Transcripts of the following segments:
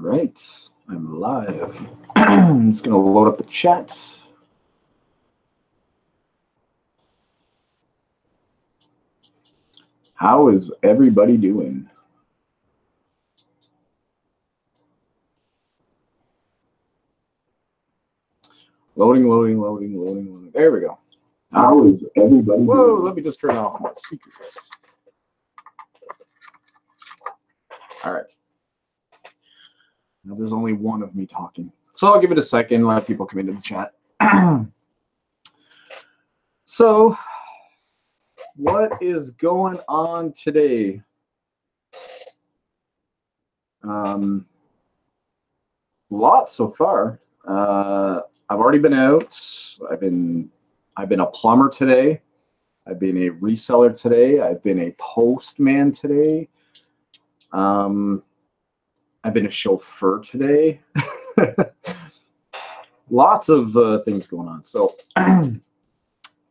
right, I'm live. I'm just going to load up the chat. How is everybody doing? Loading. There we go. How is everybody doing? Let me just turn off my speakers. All right. Now there's only one of me talking. So I'll give it a second, let people come into the chat. So, what is going on today? Lots so far. I've already been out. I've been a plumber today. I've been a reseller today. I've been a postman today. I've been a chauffeur today. Lots of things going on. So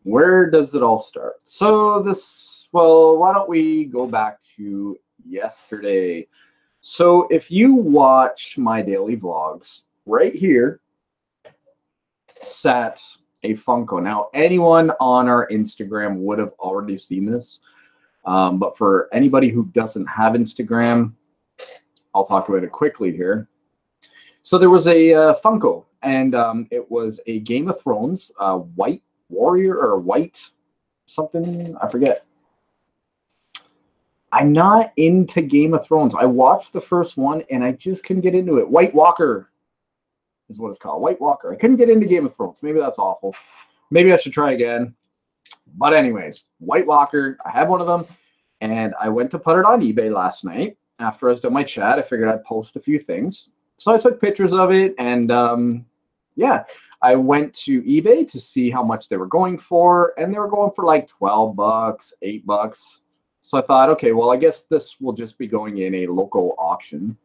where does it all start? So why don't we go back to yesterday? So if you watch my daily vlogs, right here sat a Funko. Now, anyone on our Instagram would have already seen this. But for anybody who doesn't have Instagram, I'll talk about it quickly here. So there was a Funko, and it was a Game of Thrones white warrior or white something, I forget. I'm not into Game of Thrones. I watched the first one and I just couldn't get into it. White Walker is what it's called. White Walker. I couldn't get into Game of Thrones. Maybe that's awful. Maybe I should try again. But anyways, White Walker, I have one of them, and I went to put it on eBay last night. After I was done my chat, I figured I'd post a few things. So I took pictures of it, and yeah, I went to eBay to see how much they were going for, and they were going for like 12 bucks, $8. So I thought, okay, well, I guess this will just be going in a local auction.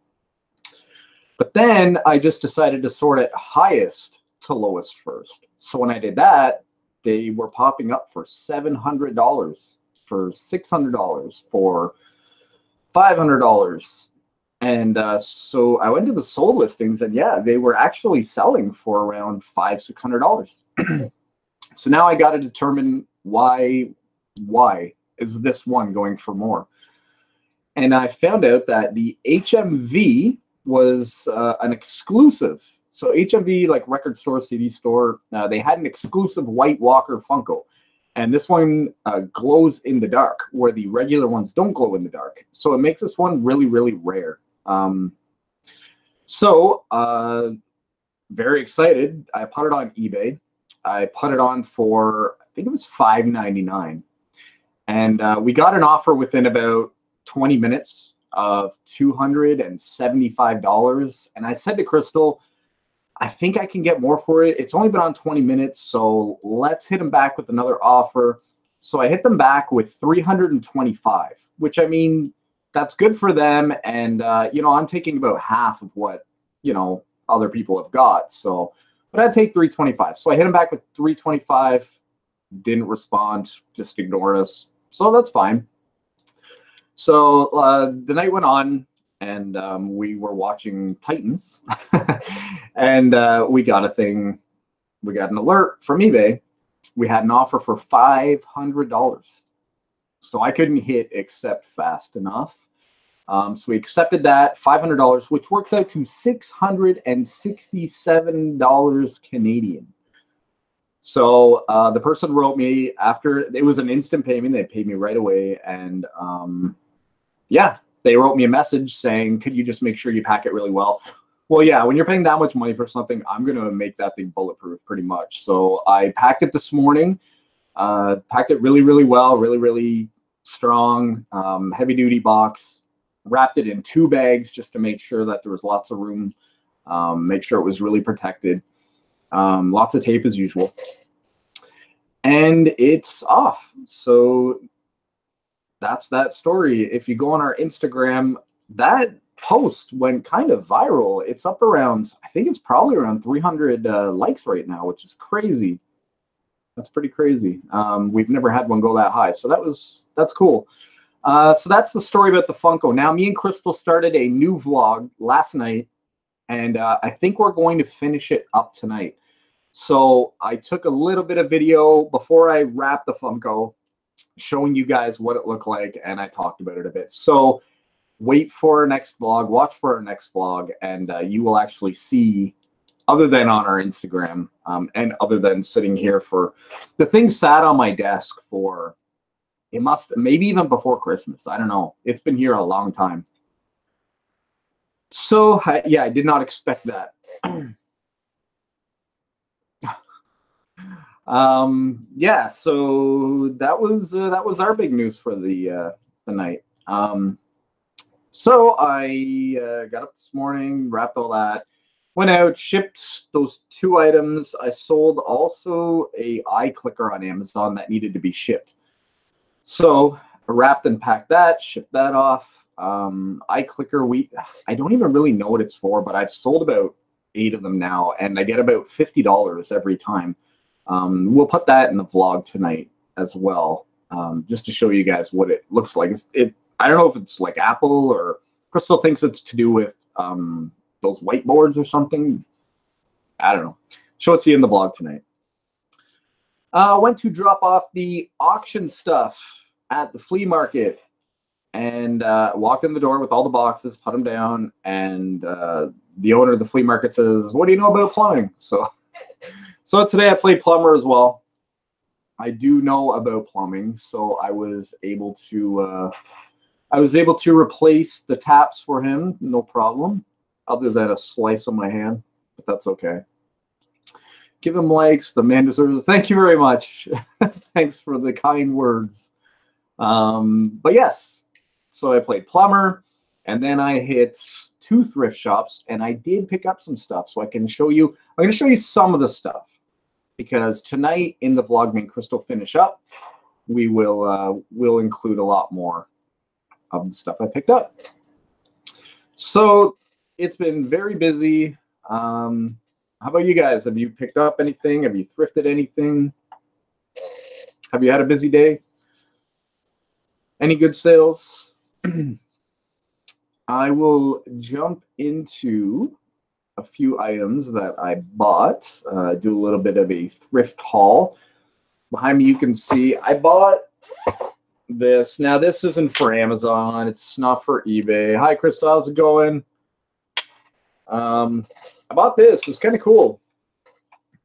But then I just decided to sort it highest to lowest first. So when I did that, they were popping up for $700, for $600, for $500. And so I went to the sold listings, and yeah, they were actually selling for around $500, $600. So now I got to determine why is this one going for more? And I found out that the HMV was an exclusive. So HMV, like record store, CD store, they had an exclusive White Walker Funko. And this one glows in the dark, where the regular ones don't glow in the dark. So it makes this one really, really rare. Very excited. I put it on eBay. I put it on for, I think it was $5.99. And we got an offer within about 20 minutes of $275. And I said to Crystal, I think I can get more for it. It's only been on 20 minutes, so let's hit them back with another offer. So I hit them back with $325, which, I mean, that's good for them. And, I'm taking about half of what, other people have got. So, but I'd take $325. So I hit them back with $325, didn't respond, just ignored us. So that's fine. So the night went on, and we were watching Titans, and we got an alert from eBay. We had an offer for $500. So I couldn't hit accept fast enough. So we accepted that, $500, which works out to $667 Canadian. So the person wrote me after, it was an instant payment. They paid me right away. And yeah, they wrote me a message saying, could you just make sure you pack it really well? Well, yeah, when you're paying that much money for something, I'm going to make that thing bulletproof pretty much. So I packed it this morning, packed it really, really well, really, really strong, heavy duty box, wrapped it in 2 bags just to make sure that there was lots of room, make sure it was really protected. Lots of tape as usual. And it's off. So that's that story. If you go on our Instagram, that post went kind of viral. It's up around, I think it's probably around 300 likes right now, which is crazy. That's pretty crazy. We've never had one go that high. So that's cool. So that's the story about the Funko. Now, me and Crystal started a new vlog last night And I think we're going to finish it up tonight. So I took a little bit of video before I wrapped the Funko, showing you guys what it looked like, and I talked about it a bit. So wait for our next vlog, watch for our next vlog, and you will actually see, other than on our Instagram, and other than sitting here for, the thing sat on my desk for, it must, maybe even before Christmas. I don't know. It's been here a long time. So yeah, I did not expect that. Yeah, so that was our big news for the night. So I got up this morning, wrapped all that, went out, shipped those 2 items. I sold also a iClicker on Amazon that needed to be shipped. So I wrapped and packed that, shipped that off. iClicker, I don't even really know what it's for, but I've sold about 8 of them now, and I get about $50 every time. We'll put that in the vlog tonight as well, just to show you guys what it looks like. I don't know if it's like Apple, or Crystal thinks it's to do with those whiteboards or something. I don't know. Show it to you in the vlog tonight. Went to drop off the auction stuff at the flea market, and walked in the door with all the boxes, put them down, and the owner of the flea market says, "What do you know about plumbing?" So today I played plumber as well. I do know about plumbing, so I was able to replace the taps for him, no problem, other than a slice on my hand, but that's okay. Give him likes. The man deserves it. Thank you very much. Thanks for the kind words. But yes, so I played plumber, and then I hit 2 thrift shops, and I did pick up some stuff, so I can show you. I'm going to show you some of the stuff, because tonight in the vlog, me and Crystal finish up, we'll include a lot more of the stuff I picked up. So it's been very busy. How about you guys? Have you picked up anything? Have you thrifted anything? Have you had a busy day? Any good sales? I will jump into a few items that I bought, do a little bit of a thrift haul. Behind me you can see I bought this. Now this isn't for Amazon, it's not for eBay. Hi Crystal, how's it going? I bought this. It was kind of cool.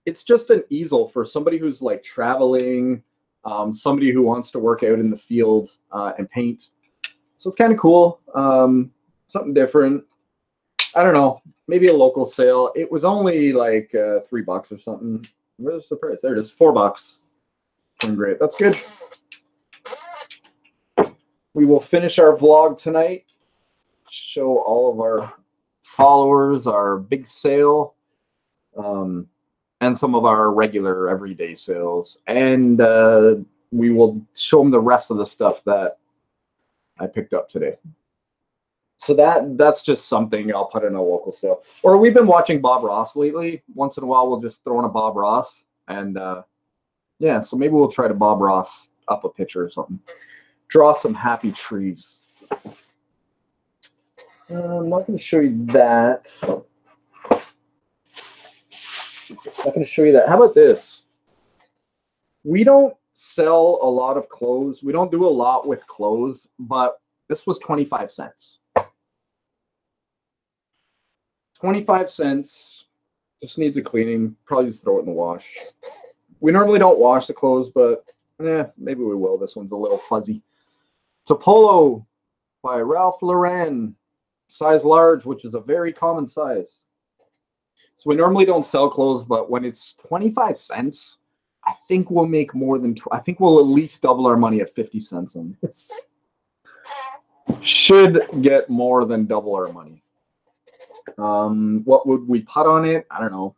It's just an easel for somebody who's like traveling, somebody who wants to work out in the field and paint. So it's kind of cool. Something different. I don't know, maybe a local sale. It was only like $3 or something. Where's the price? There it is, $4. Great, that's good. We will finish our vlog tonight, show all of our followers our big sale, and some of our regular everyday sales, and we will show them the rest of the stuff that I picked up today. So that's just something I'll put in a local sale. Or we've been watching Bob Ross lately. Once in a while, we'll just throw in a Bob Ross, and yeah, so maybe we'll try to Bob Ross up a picture or something. Draw some happy trees. I'm not going to show you that. I'm not going to show you that. How about this? We don't sell a lot of clothes. We don't do a lot with clothes, but this was 25 cents. 25 cents. Just needs a cleaning. Probably just throw it in the wash. We normally don't wash the clothes, but maybe we will. This one's a little fuzzy. It's a polo by Ralph Lauren. Size large, which is a very common size. So we normally don't sell clothes, but when it's 25 cents, I think we'll make more than, I think we'll at least double our money at 50 cents on this. Should get more than double our money. What would we put on it? I don't know,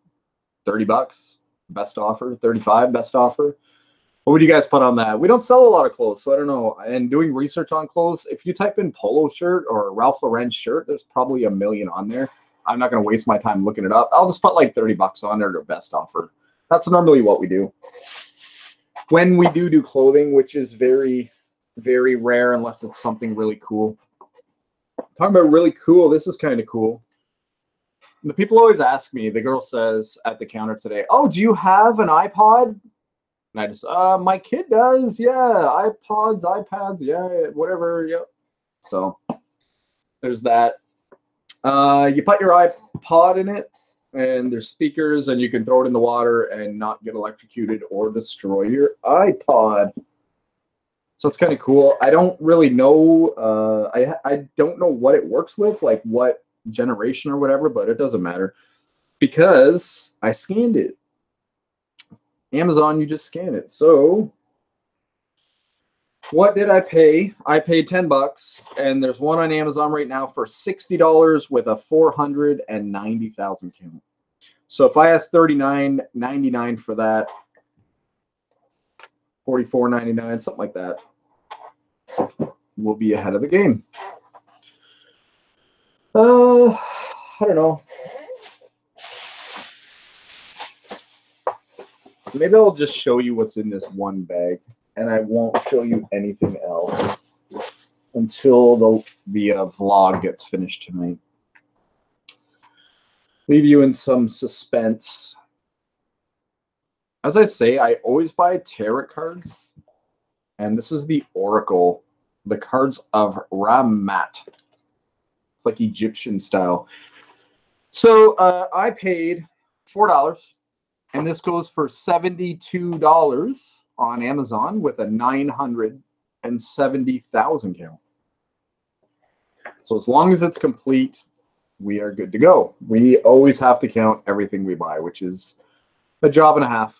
$30, best offer, 35, best offer. What would you guys put on that? We don't sell a lot of clothes, so I don't know. And doing research on clothes, if you type in polo shirt or Ralph Lauren shirt, there's probably a million on there. I'm not going to waste my time looking it up. I'll just put like $30 on it or best offer. That's normally what we do. When we do clothing, which is very, very rare unless it's something really cool. Talking about really cool, this is kind of cool. The people always ask me, the girl says at the counter today, oh, do you have an iPod? And I just, my kid does. Yeah. iPods, iPads. Yeah. Whatever. Yep. So there's that. You put your iPod in it and there's speakers and you can throw it in the water and not get electrocuted or destroy your iPod. So it's kind of cool. I don't really know. I don't know what it works with, like what generation or whatever, but it doesn't matter because I scanned it. Amazon, you just scan it. So what did I pay? I paid $10, and there's one on Amazon right now for $60 with a 490,000 count. So if I ask $39.99 for that, $44.99, something like that, we'll be ahead of the game. I don't know. Maybe I'll just show you what's in this one bag, and I won't show you anything else until the vlog gets finished tonight. Leave you in some suspense. As I say, I always buy tarot cards, and this is the Oracle, the cards of Ramat. It's like Egyptian style. So I paid $4, and this goes for $72 on Amazon with a 970,000 count. So as long as it's complete, we are good to go. We always have to count everything we buy, which is a job and a half.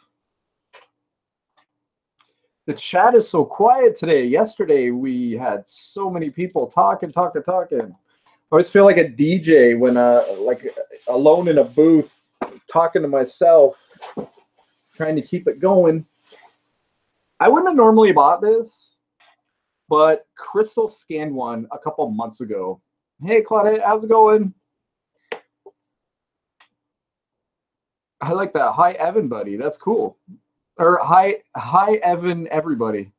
The chat is so quiet today. Yesterday, we had so many people talking. I always feel like a DJ when like alone in a booth talking to myself, trying to keep it going. I wouldn't have normally bought this, but Crystal scanned one a couple months ago. Hey, Claudette, how's it going? I like that. Hi, Evan, buddy. That's cool. Or hi, Evan, everybody.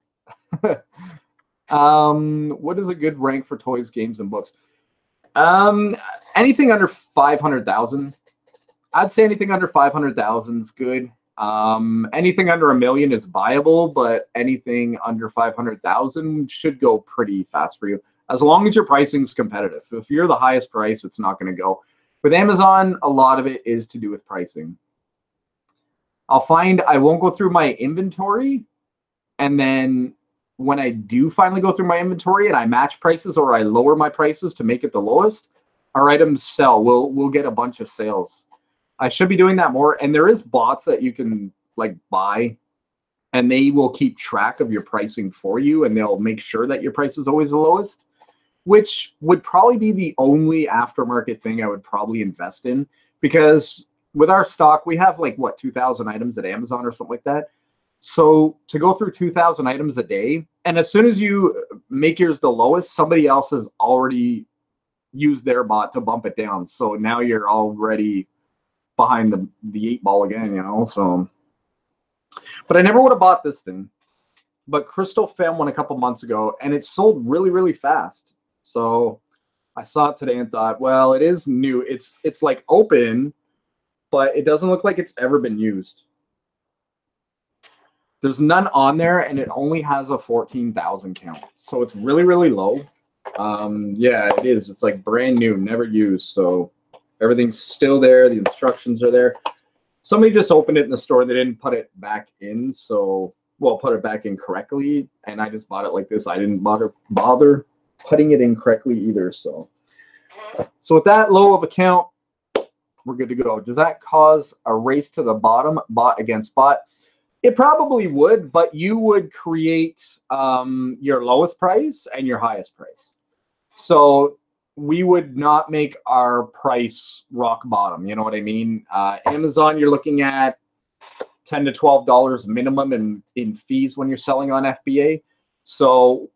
What is a good rank for toys, games, and books? Anything under 500,000. I'd say anything under 500,000 is good. Anything under $1 million is viable, but anything under 500,000 should go pretty fast for you, as long as your pricing is competitive. If you're the highest price, it's not going to go. With Amazon, a lot of it is to do with pricing. I won't go through my inventory, and then when I do finally go through my inventory and I match prices or I lower my prices to make it the lowest, our items sell. We'll get a bunch of sales. I should be doing that more. And there is bots that you can like buy, and they will keep track of your pricing for you, and they'll make sure that your price is always the lowest, which would probably be the only aftermarket thing I would probably invest in, because with our stock, we have like, what, 2,000 items at Amazon or something like that. So to go through 2,000 items a day, and as soon as you make yours the lowest, somebody else has already used their bot to bump it down. So now you're already behind the 8 ball again, you know? So, but I never would have bought this thing. But Crystal found one a couple months ago, and it sold really, really fast. So I saw it today and thought, well, it is new. It's like open, but it doesn't look like it's ever been used. There's none on there, and it only has a 14,000 count. So it's really, really low. Yeah, it is. It's like brand new, never used. So everything's still there. The instructions are there. Somebody just opened it in the store. They didn't put it back in. So, well, put it back in correctly. And I just bought it like this. I didn't bother putting it in correctly either. So with that low of a count, we're good to go. Does that cause a race to the bottom, bot against bot? It probably would, but you would create your lowest price and your highest price. So we would not make our price rock bottom. You know what I mean? Amazon, you're looking at $10 to $12 minimum in fees when you're selling on FBA. So,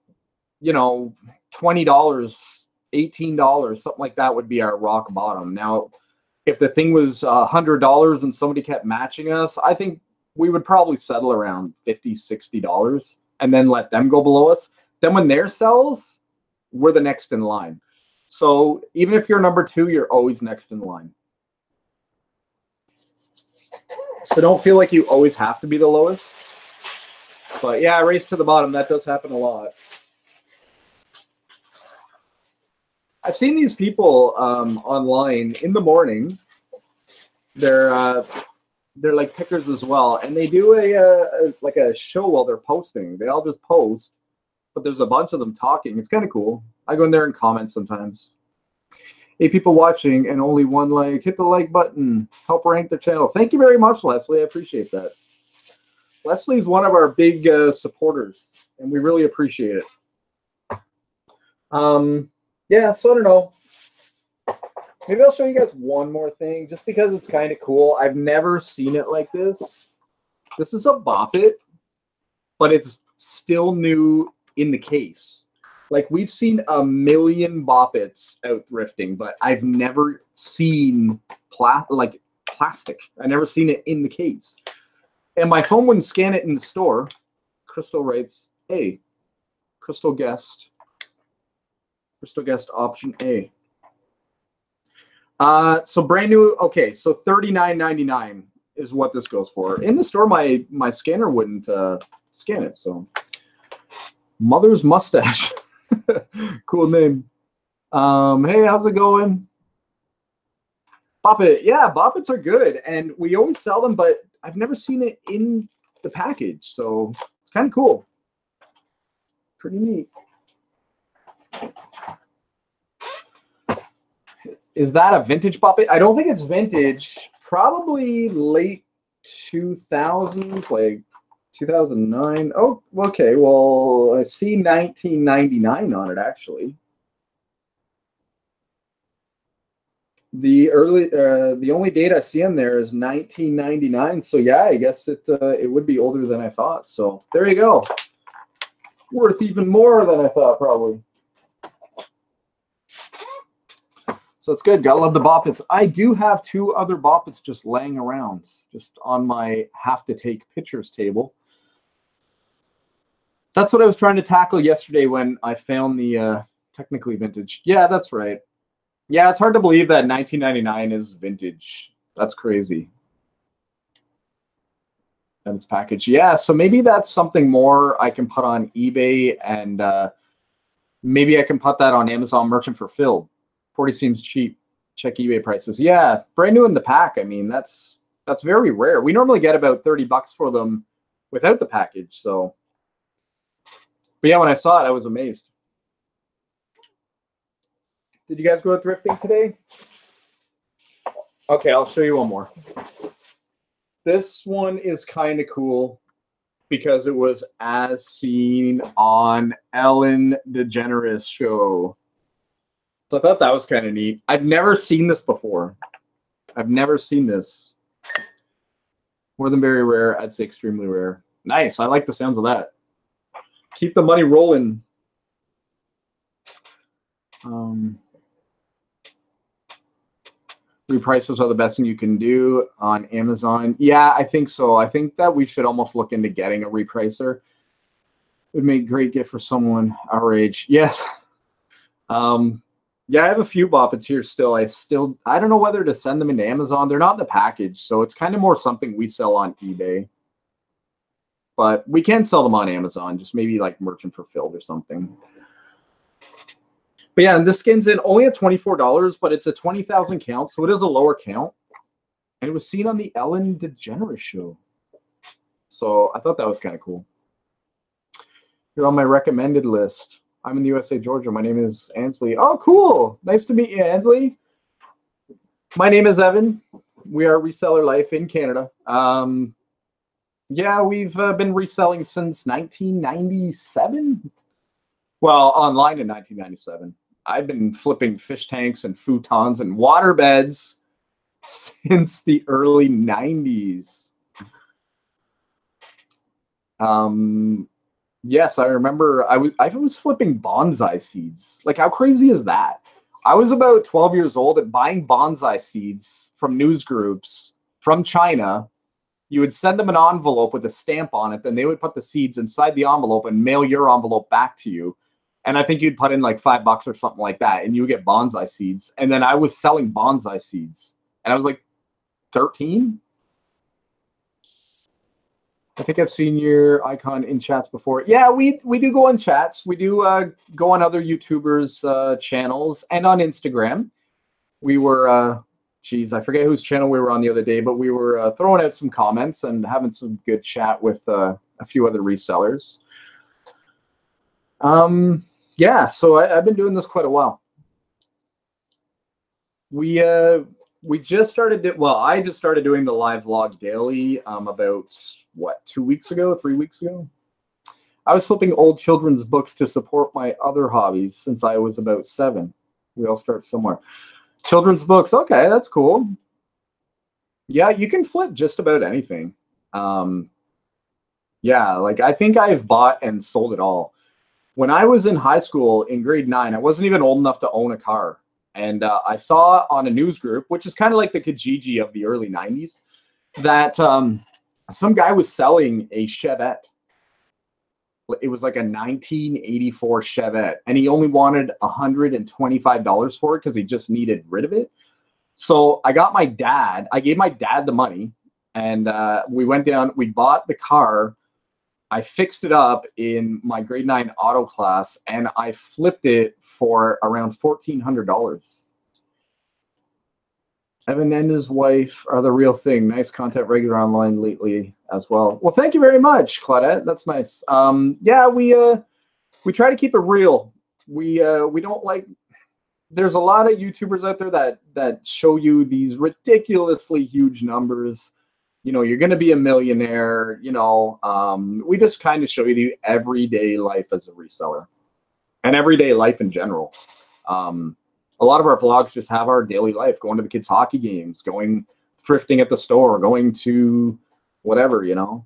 you know, $20, $18, something like that would be our rock bottom. Now, if the thing was $100 and somebody kept matching us, I think we would probably settle around $50, $60 and then let them go below us. Then when theirs sells, we're the next in line. So even if you're number 2, you're always next in line. So don't feel like you always have to be the lowest. But yeah, race to the bottom. That does happen a lot. I've seen these people online in the morning. They're like pickers as well, and they do like a show while they're posting. They all just post, but there's a bunch of them talking. It's kind of cool. I go in there and comment sometimes. 8 people watching and only 1 like. Hit the like button. Help rank the channel. Thank you very much, Leslie. I appreciate that. Leslie's one of our big supporters, and we really appreciate it. Yeah, so I don't know. Maybe I'll show you guys one more thing, just because it's kind of cool. I've never seen it like this. This is a Bop It, but it's still new in the case. Like, we've seen a million Bop Its out thrifting, but I've never seen plastic. I've never seen it in the case. And my phone wouldn't scan it in the store. Crystal writes, hey, Crystal guessed option A. So brand new. Okay, so $39.99 is what this goes for. In the store, my scanner wouldn't scan it. So Mother's Mustache, cool name. Hey, how's it going? Bop It. Yeah, Bop Its are good, and we always sell them, but I've never seen it in the package, so it's kind of cool. Pretty neat. Is that a vintage Bop It? I don't think it's vintage. Probably late 2000s, like 2009. Oh, okay. Well, I see 1999 on it, actually. The only date I see on there is 1999. So yeah, I guess it would be older than I thought. So there you go. Worth even more than I thought, probably. So it's good. Gotta love the Bop Its. I do have 2 other Bop Its just laying around, just on my have to take pictures table. That's what I was trying to tackle yesterday when I found the technically vintage. Yeah, that's right. Yeah, it's hard to believe that 1999 is vintage. That's crazy. And it's packaged. Yeah, so maybe that's something more I can put on eBay, and maybe I can put that on Amazon Merchant Fulfilled. 40 seems cheap. Check eBay prices. Yeah, brand new in the pack. I mean, that's very rare. We normally get about 30 bucks for them without the package. So, but yeah, when I saw it, I was amazed. Did you guys go thrifting today? Okay, I'll show you one more. This one is kind of cool because it was as seen on Ellen DeGeneres show. So I thought that was kind of neat. I've never seen this before. I've never seen this. More than very rare. I'd say extremely rare. Nice. I like the sounds of that. Keep the money rolling. Reprices are the best thing you can do on Amazon. Yeah, I think so. I think that we should almost look into getting a repricer. It would make a great gift for someone our age. Yes. Yeah, I have a few Bop Its here still. I don't know whether to send them into Amazon. They're not in the package, so it's kind of more something we sell on eBay. But we can sell them on Amazon, just maybe like Merchant Fulfilled or something. But yeah, and this skin's in only at $24, but it's a 20,000 count, so it is a lower count. And it was seen on the Ellen DeGeneres show. So I thought that was kind of cool. You're on my recommended list. I'm in the USA, Georgia. My name is Ansley. Oh, cool. Nice to meet you, Ansley. My name is Evan. We are Reseller Life in Canada. Yeah, we've been reselling since 1997. Well, online in 1997. I've been flipping fish tanks and futons and water beds since the early 90s. Yes, I remember I was flipping bonsai seeds. Like, how crazy is that? I was about 12 years old and buying bonsai seeds from news groups from China. You would send them an envelope with a stamp on it, then they would put the seeds inside the envelope and mail your envelope back to you. And I think you'd put in like $5 or something like that, and you would get bonsai seeds. And then I was selling bonsai seeds, and I was like 13. I think I've seen your icon in chats before. Yeah, we do go on chats. We do go on other YouTubers' channels and on Instagram. We were, geez, I forget whose channel we were on the other day, but we were throwing out some comments and having some good chat with a few other resellers. Yeah, so I've been doing this quite a while. We just started I just started doing the live vlog daily about what, 2 weeks ago, 3 weeks ago. I was flipping old children's books to support my other hobbies since I was about 7. We all start somewhere. Children's books, okay, that's cool. Yeah, you can flip just about anything. Yeah, like I think I've bought and sold it all. When I was in high school in grade 9, I wasn't even old enough to own a car. And I saw on a news group, which is kind of like the Kijiji of the early 90s, that some guy was selling a Chevette. It was like a 1984 Chevette, and he only wanted $125 for it because he just needed rid of it. So I gave my dad the money, and we went down, we bought the car. I fixed it up in my grade 9 auto class, and I flipped it for around $1,400. Evan and his wife are the real thing. Nice content regular online lately as well. Well, thank you very much, Claudette. That's nice. Yeah, we try to keep it real. We don't like. There's a lot of YouTubers out there that show you these ridiculously huge numbers. You know, you're going to be a millionaire. You know, we just kind of show you the everyday life as a reseller and everyday life in general. A lot of our vlogs just have our daily life, going to the kids' hockey games, going thrifting at the store, going to whatever, you know.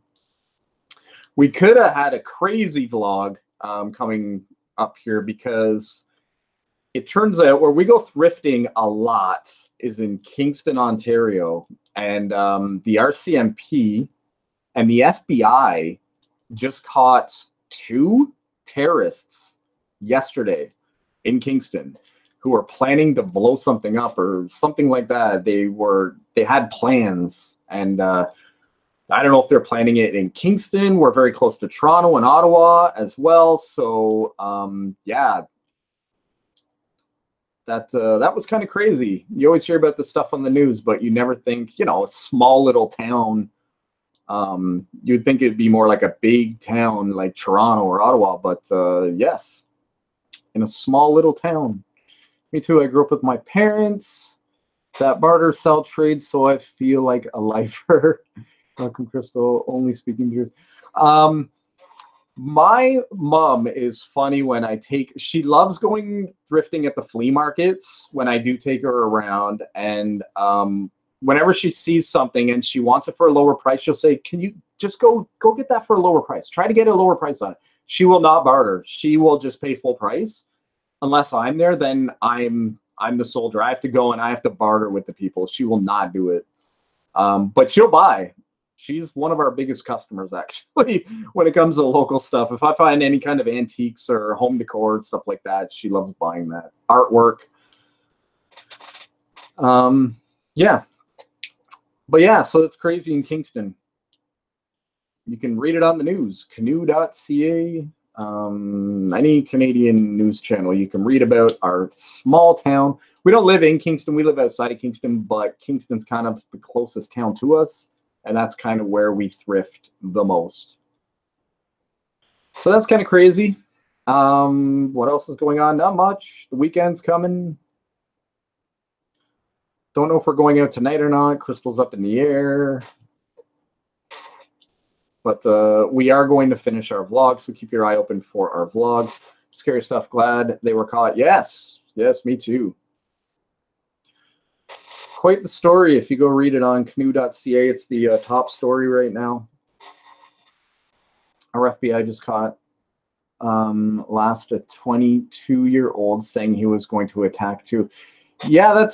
We could have had a crazy vlog coming up here because it turns out where we go thrifting a lot is in Kingston, Ontario. And the RCMP and the FBI just caught 2 terrorists yesterday in Kingston who were planning to blow something up or something like that. They had plans, and I don't know if they're planning it in Kingston. We're very close to Toronto and Ottawa as well. So yeah, that was kind of crazy. You always hear about this stuff on the news, but you never think, you know, a small little town. You'd think it'd be more like a big town like Toronto or Ottawa, but yes, in a small little town. Me too. I grew up with my parents that barter sell trade, so I feel like a lifer. Welcome, Crystal. Only speaking truth. My mom is funny when she loves going thrifting at the flea markets when I do take her around. And whenever she sees something and she wants it for a lower price, she'll say, can you just go get that for a lower price? Try to get a lower price on it. She will not barter. She will just pay full price. Unless I'm there, then I'm the soldier. I have to go and I have to barter with the people. She will not do it. But she'll buy. She's one of our biggest customers, actually, when it comes to local stuff. If I find any kind of antiques or home decor and stuff like that, she loves buying that. Artwork. Yeah. But yeah, so it's crazy in Kingston. You can read it on the news. Canoe.ca. Any Canadian news channel, you can read about our small town. We don't live in Kingston. We live outside of Kingston, but Kingston's kind of the closest town to us, and that's kind of where we thrift the most. So that's kind of crazy. What else is going on? Not much. The weekend's coming. Don't know if we're going out tonight or not. Crystal's up in the air. But we are going to finish our vlog, so keep your eye open for our vlog. Scary stuff. Glad they were caught. Yes. Yes, me too. Quite the story if you go read it on canoe.ca. It's the top story right now. Our FBI just caught last a 22-year-old saying he was going to attack too. Yeah,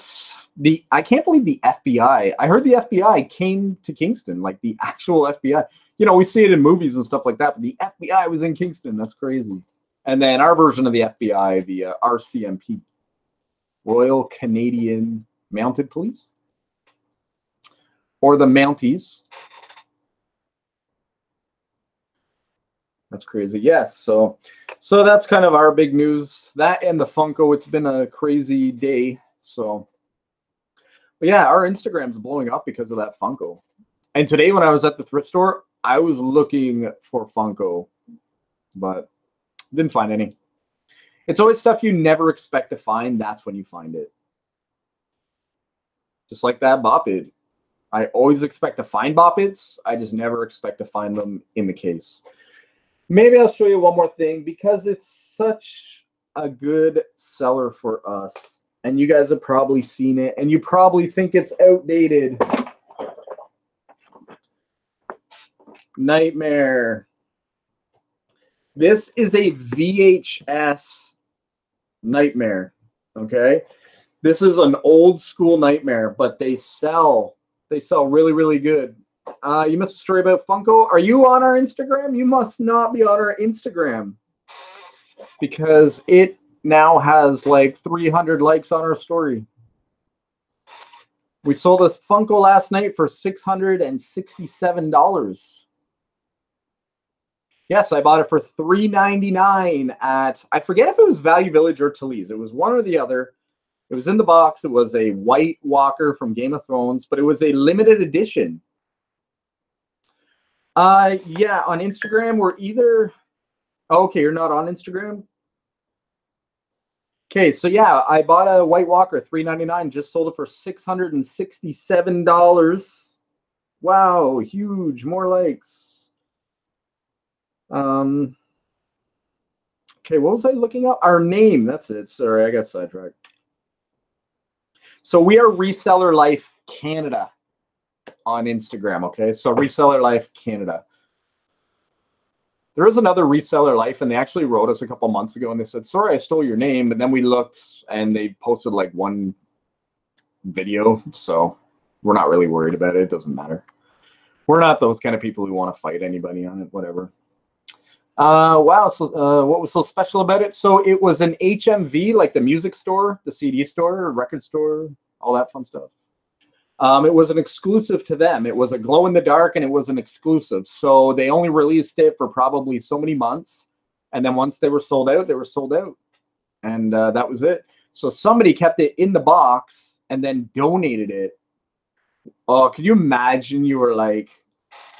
I can't believe the FBI. I heard the FBI came to Kingston, like the actual FBI. You know, we see it in movies and stuff like that, but the FBI was in Kingston. That's crazy. And then our version of the FBI, the RCMP, Royal Canadian Mounted Police, or the Mounties. That's crazy. Yes. So that's kind of our big news. That and the Funko. It's been a crazy day. So, but yeah, our Instagram's blowing up because of that Funko. And today when I was at the thrift store, I was looking for Funko, but didn't find any. It's always stuff you never expect to find. That's when you find it. Just like that Bop It. I always expect to find Bop Its. I just never expect to find them in the case. Maybe I'll show you one more thing because it's such a good seller for us. And you guys have probably seen it. And you probably think it's outdated. Nightmare. This is a VHS Nightmare. Okay. This is an old school Nightmare, but they sell really, really good. You missed a story about Funko. Are you on our Instagram? You must not be on our Instagram because it now has like 300 likes on our story. We sold a Funko last night for $667. Yes, I bought it for $3.99 at, I forget if it was Value Village or Talese. It was one or the other. It was in the box. It was a White Walker from Game of Thrones, but it was a limited edition. Yeah, on Instagram, we're either... Oh, okay, you're not on Instagram? Okay, so yeah, I bought a White Walker, $3.99, just sold it for $667. Wow, huge, more likes. Okay, what was I looking up? Our name, that's it. Sorry, I got sidetracked. So we are Reseller Life Canada on Instagram, okay? So Reseller Life Canada. There is another Reseller Life, and they actually wrote us a couple months ago, and they said, sorry, I stole your name. But then we looked, and they posted like one video, so we're not really worried about it. It doesn't matter. We're not those kind of people who want to fight anybody on it, whatever. Wow, so what was so special about it? So it was an HMV, like the music store, the CD store, record store, all that fun stuff. It was an exclusive to them. It was a glow in the dark, and it was an exclusive. So they only released it for probably so many months. And then once they were sold out, they were sold out. And that was it. So somebody kept it in the box and then donated it. Oh, can you imagine you were like,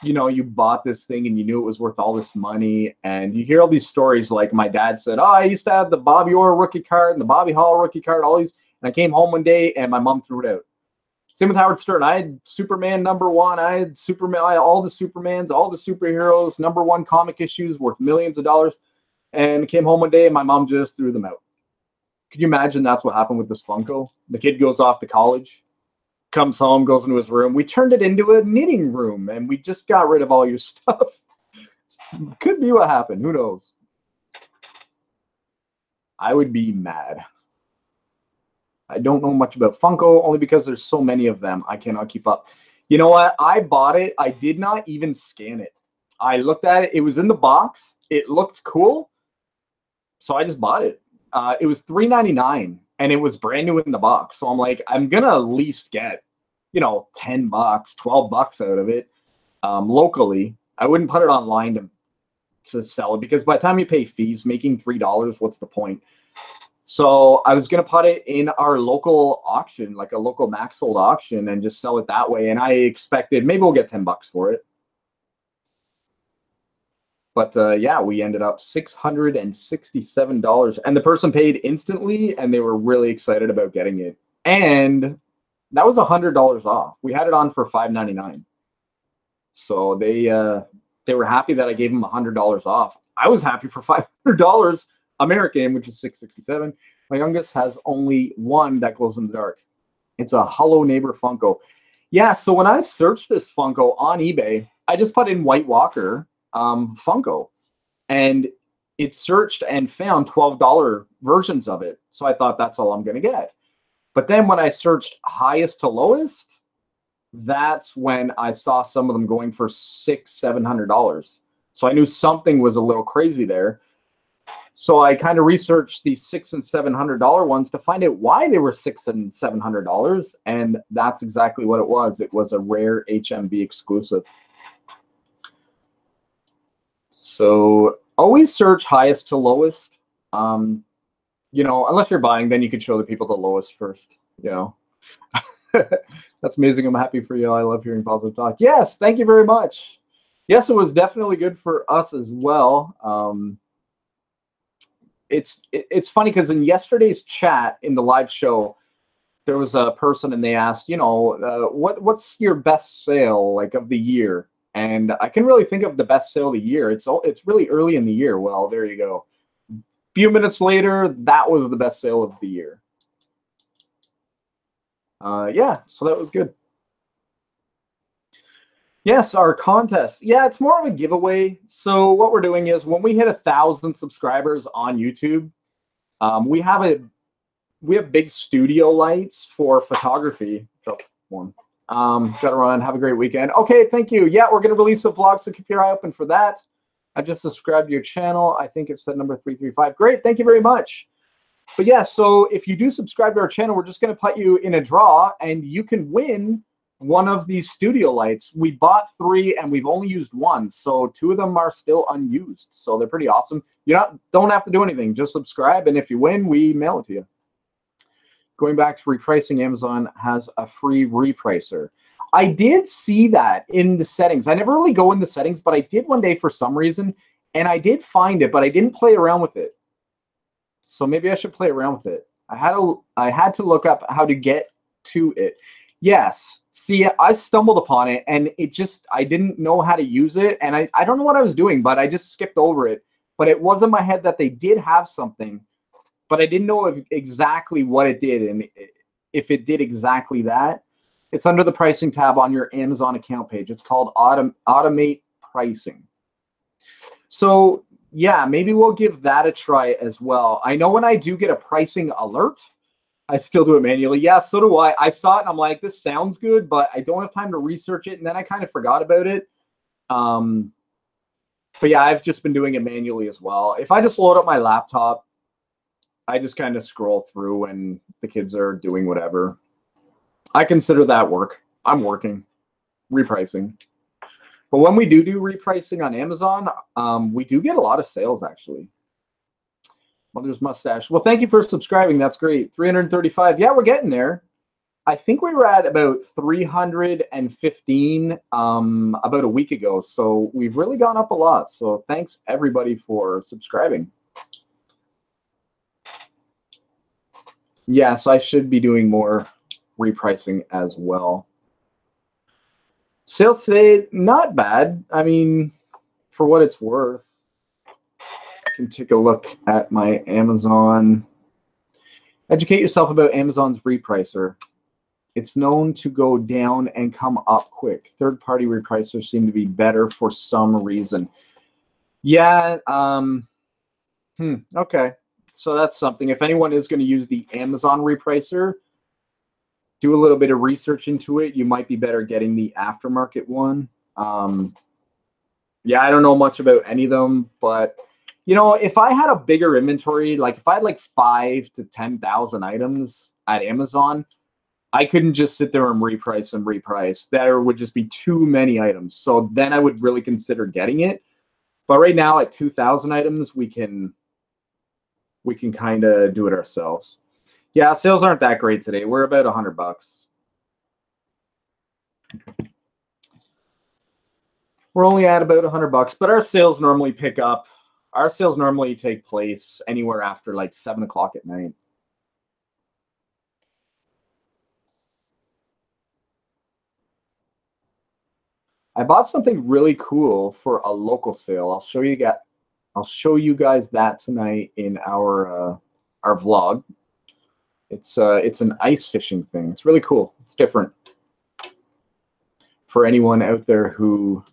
you know, you bought this thing and you knew it was worth all this money. And you hear all these stories like my dad said, oh, I used to have the Bobby Orr rookie card and the Bobby Hall rookie card, all these. And I came home one day and my mom threw it out. Same with Howard Stern. I had Superman #1. I had Superman, all the Supermans, all the superheroes, #1 comic issues worth millions of dollars. And came home one day and my mom just threw them out. Could you imagine that's what happened with this Funko? The kid goes off to college, comes home, goes into his room. We turned it into a knitting room, and we just got rid of all your stuff. Could be what happened. Who knows? I would be mad. I don't know much about Funko, only because there's so many of them. I cannot keep up. You know what? I bought it. I did not even scan it. I looked at it. It was in the box. It looked cool. So I just bought it. It was $3.99, and it was brand new in the box. So I'm like, I'm going to at least get, you know, $10, $12 out of it locally. I wouldn't put it online to sell it, because by the time you pay fees, making $3, what's the point? So I was going to put it in our local auction, like a local max sold auction, and just sell it that way. And I expected maybe we'll get $10 for it. But yeah, we ended up $667. And the person paid instantly, and they were really excited about getting it. And that was $100 off. We had it on for $5.99. So they were happy that I gave them $100 off. I was happy for $500 American, which is $667. My youngest has only one that glows in the dark. It's a Hello Neighbor Funko. Yeah, so when I searched this Funko on eBay, I just put in White Walker Funko, and it searched and found $12 versions of it. So I thought that's all I'm going to get. But then when I searched highest to lowest, that's when I saw some of them going for $600-700. So I knew something was a little crazy there. So I kind of researched these $600 and $700 ones to find out why they were $600 and $700, and that's exactly what it was. It was a rare HMV exclusive. So always search highest to lowest. You know, unless you're buying, then you can show the people the lowest first, you know. That's amazing. I'm happy for you. I love hearing positive talk. Yes, thank you very much. Yes, it was definitely good for us as well. It's funny because in yesterday's chat in the live show, there was a person and they asked, you know, what's your best sale like of the year? And I can really think of the best sale of the year. It's really early in the year. Well, there you go. A few minutes later, that was the best sale of the year. Yeah, so that was good. Yes, our contest. Yeah, it's more of a giveaway. So what we're doing is when we hit 1,000 subscribers on YouTube, we have big studio lights for photography. Gotta run. Have a great weekend. Okay, thank you. Yeah, we're gonna release a vlog, so keep your eye open for that. I just subscribed to your channel. I think it's at number 335. Great, thank you very much. But yeah, so if you do subscribe to our channel, we're just gonna put you in a draw, and you can win one of these studio lights. We bought 3 and we've only used 1, so 2 of them are still unused. So they're pretty awesome. You don't have to do anything. Just subscribe, and if you win, we mail it to you. Going back to repricing, Amazon has a free repricer. I did see that in the settings. I never really go in the settings, but I did one day for some reason, and I did find it, but I didn't play around with it. So maybe I should play around with it. I had to look up how to get to it. Yes. See, I stumbled upon it, and I didn't know how to use it, and I don't know what I was doing, but I just skipped over it. But it was in my head that they did have something, but I didn't know exactly what it did, and if it did exactly that. It's under the pricing tab on your Amazon account page. It's called Automate Pricing. So yeah, maybe we'll give that a try as well. I know when I do get a pricing alert, I still do it manually. Yeah, so do I. I saw it and I'm like, this sounds good, but I don't have time to research it. And then I kind of forgot about it. But yeah, I've just been doing it manually as well. If I just load up my laptop, I just kind of scroll through and the kids are doing whatever. I consider that work. I'm working, repricing. But when we do repricing on Amazon, we do get a lot of sales, actually. Mother's mustache. Well, thank you for subscribing. That's great. 335. Yeah, we're getting there. I think we were at about 315 about a week ago. So we've really gone up a lot. So thanks, everybody, for subscribing. Yes, I should be doing more repricing as well. Sales today, not bad. I mean, for what it's worth. I can take a look at my Amazon. Educate yourself about Amazon's repricer. It's known to go down and come up quick. Third-party repricers seem to be better for some reason. Yeah, okay. So that's something. If anyone is going to use the Amazon repricer, do a little bit of research into it. You might be better getting the aftermarket one. Yeah, I don't know much about any of them, but you know, if I had a bigger inventory, like if I had like 5,000 to 10,000 items at Amazon, I couldn't just sit there and reprice and reprice. There would just be too many items. So then I would really consider getting it. But right now at 2,000 items, we can kind of do it ourselves. Yeah, sales aren't that great today. We're about $100. We're only at about $100, but our sales normally pick up. Our sales normally take place anywhere after like 7 o'clock at night. I bought something really cool for a local sale. I'll show you guys that tonight in our vlog. It's an ice fishing thing. It's really cool. It's different for anyone out there who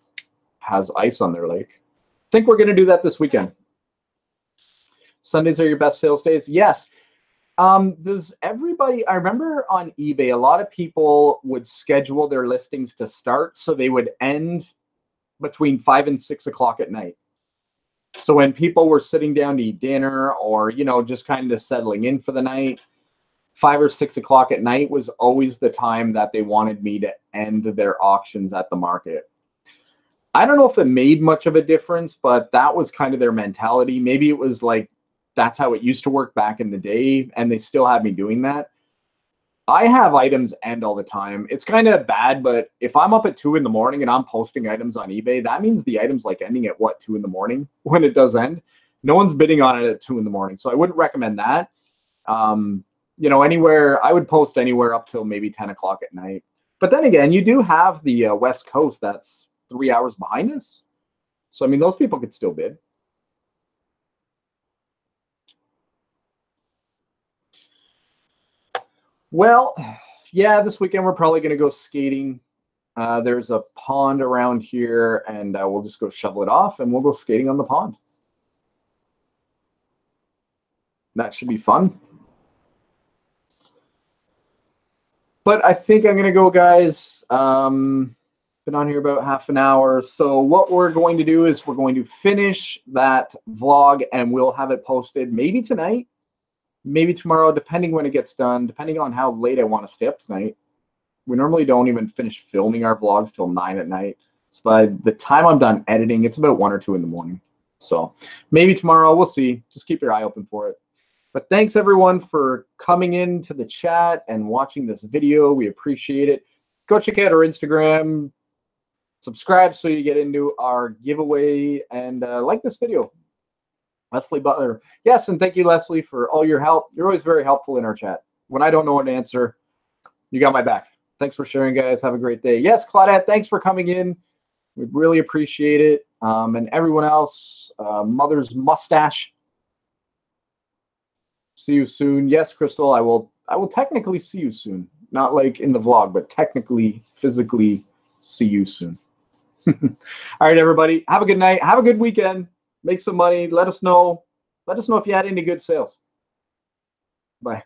has ice on their lake. I think we're going to do that this weekend. Sundays are your best sales days? Yes. Does everybody, I remember on eBay, a lot of people would schedule their listings to start, so they would end between 5 and 6 o'clock at night. So when people were sitting down to eat dinner or, you know, just kind of settling in for the night, 5 or 6 o'clock at night was always the time that they wanted me to end their auctions at the market. I don't know if it made much of a difference, but that was kind of their mentality. Maybe it was like, that's how it used to work back in the day, and they still have me doing that. I have items end all the time. It's kind of bad, but if I'm up at 2 in the morning and I'm posting items on eBay, that means the item's like ending at what, 2 in the morning when it does end. No one's bidding on it at 2 in the morning. So I wouldn't recommend that. You know, anywhere, I would post anywhere up till maybe 10 o'clock at night. But then again, you do have the West Coast that's 3 hours behind us. So, I mean, those people could still bid. Well, yeah, this weekend we're probably going to go skating. There's a pond around here, and we'll just go shovel it off, and we'll go skating on the pond. That should be fun. But I think I'm going to go, guys. Been on here about half an hour. So what we're going to do is we're going to finish that vlog, and we'll have it posted maybe tonight, maybe tomorrow, depending when it gets done, depending on how late I want to stay up tonight. We normally don't even finish filming our vlogs till 9 at night. So by the time I'm done editing, it's about 1 or 2 in the morning. So maybe tomorrow, we'll see. Just keep your eye open for it. But thanks, everyone, for coming into the chat and watching this video. We appreciate it. Go check out our Instagram. Subscribe so you get into our giveaway. And like this video. Leslie Butler. Yes, and thank you, Leslie, for all your help. You're always very helpful in our chat. When I don't know an answer, you got my back. Thanks for sharing, guys. Have a great day. Yes, Claudette, thanks for coming in. We really appreciate it. And everyone else, Mother's Mustache. See you soon. Yes, Crystal, I will technically see you soon. Not like in the vlog, but technically, physically see you soon. All right, everybody. Have a good night. Have a good weekend. Make some money. Let us know. Let us know if you had any good sales. Bye.